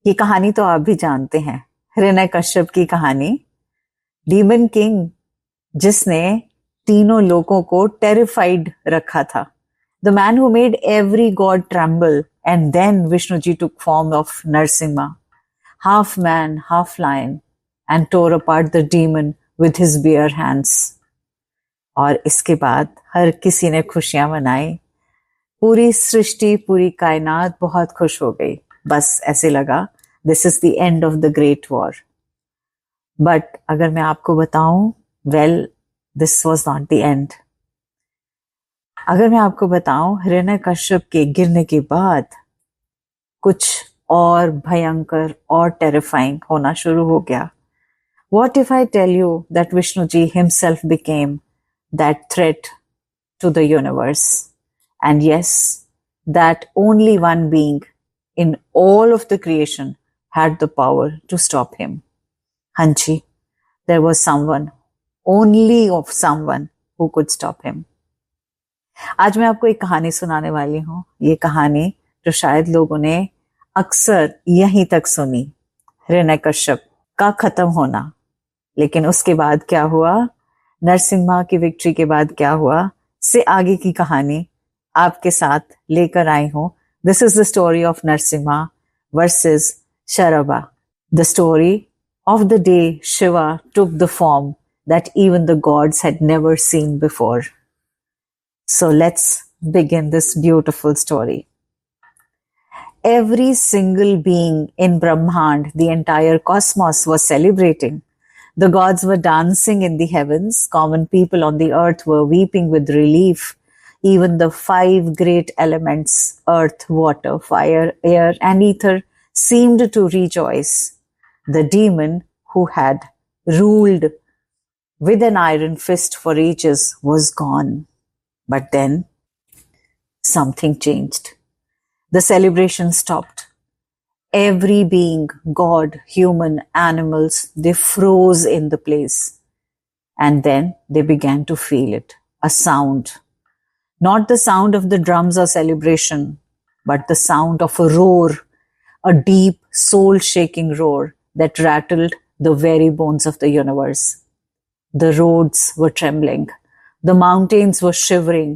ये कहानी तो आप भी जानते हैं, हिरण्यकश्यप की कहानी। डीमन किंग जिसने तीनों लोगों को टेरिफाइड रखा था। The man who made every god tremble, and then Vishnu ji took form of Narasimha, half man, half lion, and tore apart the demon with his bare hands. और इसके बाद हर किसी ने खुशियां मनाई। पूरी सृष्टि, पूरी कायनात बहुत खुश हो गई। बस ऐसे लगा this is the end of the great war. But अगर मैं आपको बताऊं, well, this was not the end. अगर मैं आपको बताऊं, हिरण्यकश्यप के गिरने के बाद कुछ और भयंकर और टेरिफाइंग होना शुरू हो गया। What if I tell you that Vishnu ji himself became that threat to the universe? And yes, that only one being in all of the creation had the power to stop him. Hanchi, there was someone, only of someone who could stop him. आज मैं आपको एक कहानी सुनाने वाली हूँ। ये कहानी जो शायद लोगों ने अक्सर यहीं तक सुनी, हिरण्यकश्यप का खत्म होना। लेकिन उसके बाद क्या हुआ, नरसिम्हा की विक्ट्री के बाद क्या हुआ, से आगे की कहानी आपके साथ लेकर आई हूं। This is the story of Narasimha versus Sharabha, the story of the day Shiva took the form that even the gods had never seen before. So let's begin this beautiful story. Every single being in Brahmand, the entire cosmos, was celebrating. The gods were dancing in the heavens. Common people on the earth were weeping with relief. Even the 5 great elements, earth, water, fire, air, and ether, seemed to rejoice. The demon who had ruled with an iron fist for ages was gone. But then something changed. The celebration stopped. Every being, God, human, animals, they froze in the place. And then they began to feel it, a sound. Not the sound of the drums or celebration, but the sound of a roar, a deep, soul-shaking roar that rattled the very bones of the universe. The roads were trembling. The mountains were shivering.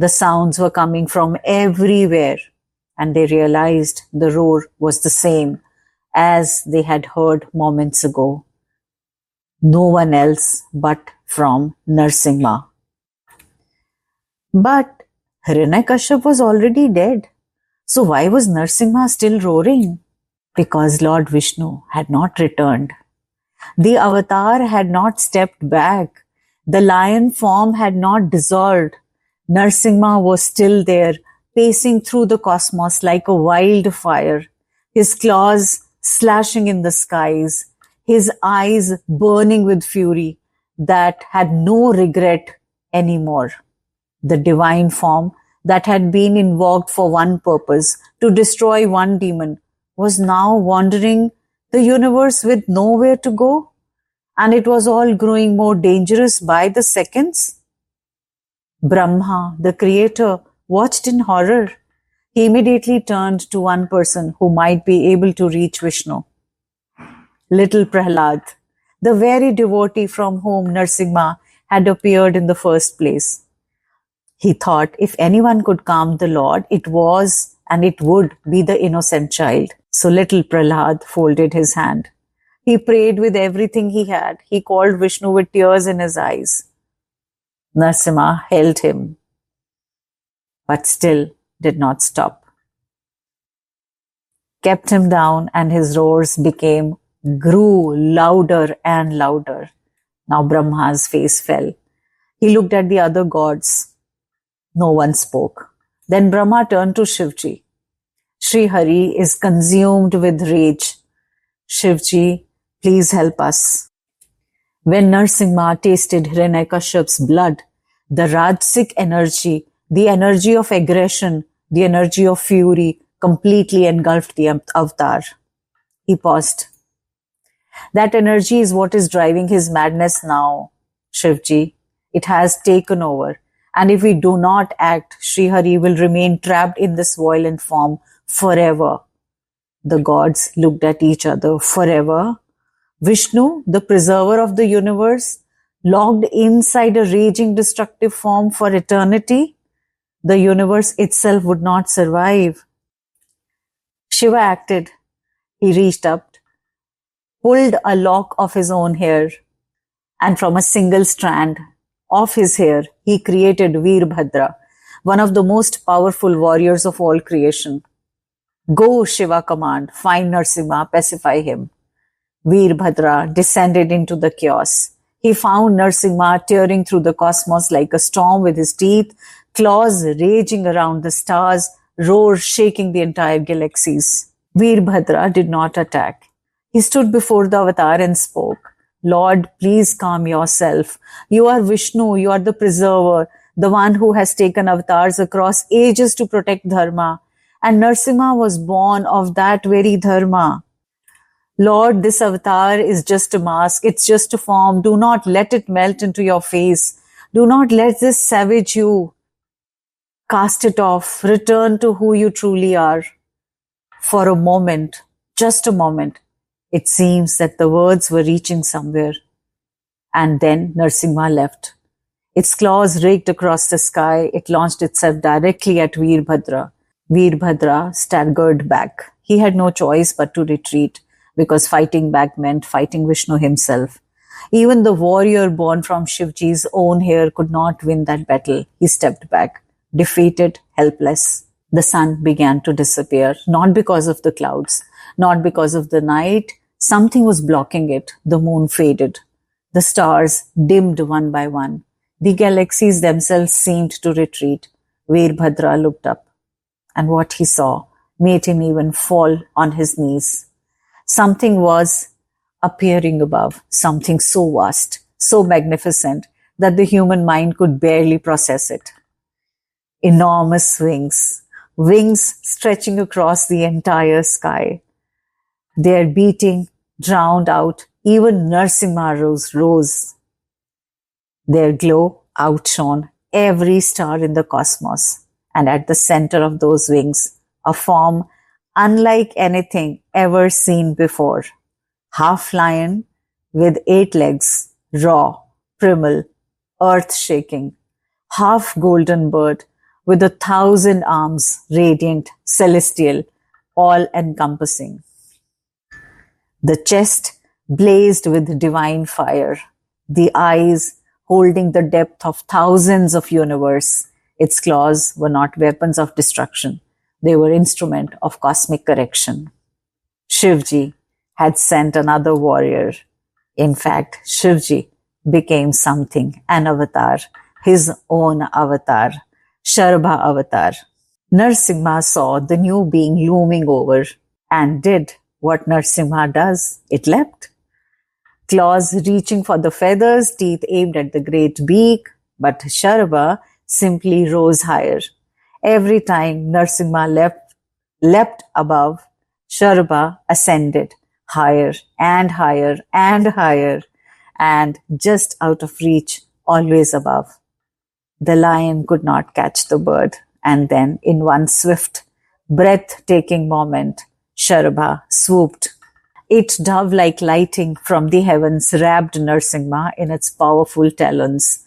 The sounds were coming from everywhere. And they realized the roar was the same as they had heard moments ago. No one else but from Narasimha. But Hiranyakashipu was already dead. So why was Narasimha still roaring? Because Lord Vishnu had not returned. The avatar had not stepped back. The lion form had not dissolved. Narasimha was still there, pacing through the cosmos like a wildfire, his claws slashing in the skies, his eyes burning with fury that had no regret anymore. The divine form that had been invoked for one purpose, to destroy one demon, was now wandering the universe with nowhere to go, and it was all growing more dangerous by the seconds. Brahma, the creator, watched in horror. He immediately turned to one person who might be able to reach Vishnu. Little Prahlad, the very devotee from whom Narasimha had appeared in the first place. He thought if anyone could calm the Lord, it was and it would be the innocent child. So little Prahlad folded his hand. He prayed with everything he had. He called Vishnu with tears in his eyes. Narasimha held him, but still did not stop. Kept him down, and his roars grew louder and louder. Now Brahma's face fell. He looked at the other gods. No one spoke. Then Brahma turned to Shivji. Sri Hari is consumed with rage. Shivji, please help us. When Narasimha tasted Hiranyakaship's blood, the Rajasic energy, the energy of aggression, the energy of fury, completely engulfed the avatar. He paused. That energy is what is driving his madness now, Shivji. It has taken over. And if we do not act, Sri Hari will remain trapped in this violent form forever. The gods looked at each other. Forever? Vishnu, the preserver of the universe, locked inside a raging destructive form for eternity? The universe itself would not survive. Shiva acted. He reached up, pulled a lock of his own hair, and from a single strand of his hair, he created Veerabhadra, one of the most powerful warriors of all creation. Go, Shiva command, find Narasimha, pacify him. Veerabhadra descended into the chaos. He found Narasimha tearing through the cosmos like a storm with his teeth, claws raging around the stars, roar shaking the entire galaxies. Veerabhadra did not attack. He stood before the avatar and spoke. Lord, please calm yourself. You are Vishnu, you are the preserver, the one who has taken avatars across ages to protect Dharma. And Narasimha was born of that very Dharma. Lord, this avatar is just a mask. It's just a form. Do not let it melt into your face. Do not let this savage you. Cast it off. Return to who you truly are. For a moment, just a moment, it seems that the words were reaching somewhere. And then Narasimha left. Its claws raked across the sky. It launched itself directly at Veerabhadra. Veerabhadra staggered back. He had no choice but to retreat, because fighting back meant fighting Vishnu himself. Even the warrior born from Shivji's own hair could not win that battle. He stepped back, defeated, helpless. The sun began to disappear, not because of the clouds, not because of the night. Something was blocking it. The moon faded. The stars dimmed one by one. The galaxies themselves seemed to retreat. Veerabhadra looked up, and what he saw made him even fall on his knees. Something was appearing above, something so vast, so magnificent, that the human mind could barely process it. Enormous wings, wings stretching across the entire sky. Their beating drowned out even Narasimha's rose. Their glow outshone every star in the cosmos, and at the center of those wings, a form unlike anything ever seen before. Half lion with 8 legs, raw, primal, earth-shaking. Half golden bird with 1,000 arms, radiant, celestial, all-encompassing. The chest blazed with divine fire. The eyes holding the depth of thousands of universe. Its claws were not weapons of destruction. They were instrument of cosmic correction. Shivji had sent another warrior. In fact, Shivji became something, an avatar, his own avatar, Sharabha avatar. Narasimha saw the new being looming over and did what Narasimha does. It leapt. Claws reaching for the feathers, teeth aimed at the great beak, but Sharaba simply rose higher. Every time Narasimha leapt above, Sharaba ascended higher and higher and higher, and just out of reach, always above. The lion could not catch the bird, and then in one swift, breathtaking moment, Sharaba swooped. It, dove-like lighting from the heavens, wrapped Narasimha in its powerful talons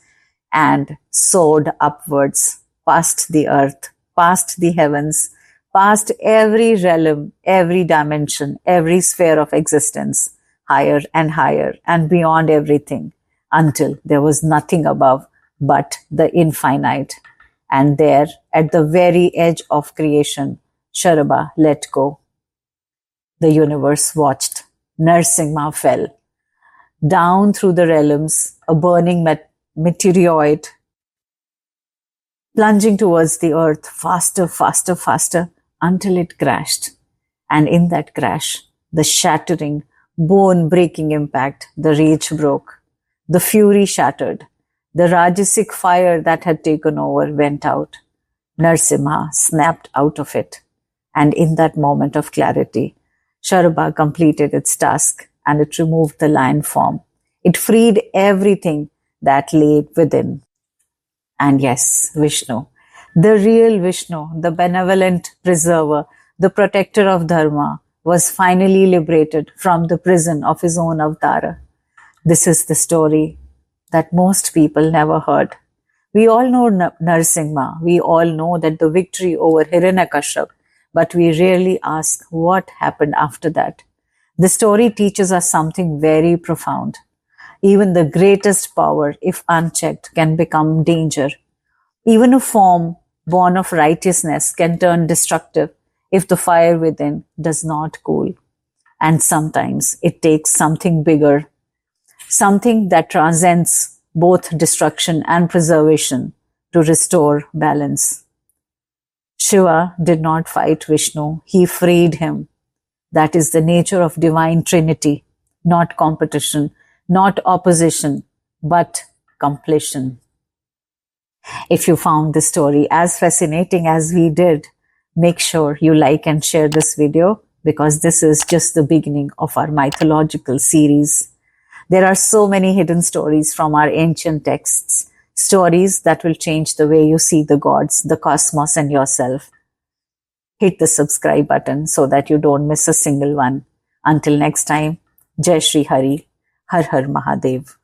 and soared upwards, past the earth, past the heavens, past every realm, every dimension, every sphere of existence, higher and beyond everything, until there was nothing above but the infinite. And there, at the very edge of creation, Sharaba let go. The universe watched. Narasimha fell. Down through the realms, a burning meteoroid, plunging towards the earth, faster, faster, faster, until it crashed. And in that crash, the shattering, bone-breaking impact, the rage broke. The fury shattered. The Rajasic fire that had taken over went out. Narasimha snapped out of it. And in that moment of clarity, Sharaba completed its task, and it removed the lion form. It freed everything that lay within. And yes, Vishnu, the real Vishnu, the benevolent preserver, the protector of Dharma, was finally liberated from the prison of his own avatar. This is the story that most people never heard. We all know Narasimha. We all know that the victory over Hiranyakashipu, but we rarely ask what happened after that. The story teaches us something very profound. Even the greatest power, if unchecked, can become danger. Even a form born of righteousness can turn destructive if the fire within does not cool. And sometimes it takes something bigger, something that transcends both destruction and preservation to restore balance. Shiva did not fight Vishnu, he freed him. That is the nature of divine trinity, not competition, not opposition, but completion. If you found this story as fascinating as we did, make sure you like and share this video, because this is just the beginning of our mythological series. There are so many hidden stories from our ancient texts, stories that will change the way you see the gods, the cosmos, and yourself. Hit the subscribe button so that you don't miss a single one. Until next time, Jai Shri Hari, Har Har Mahadev.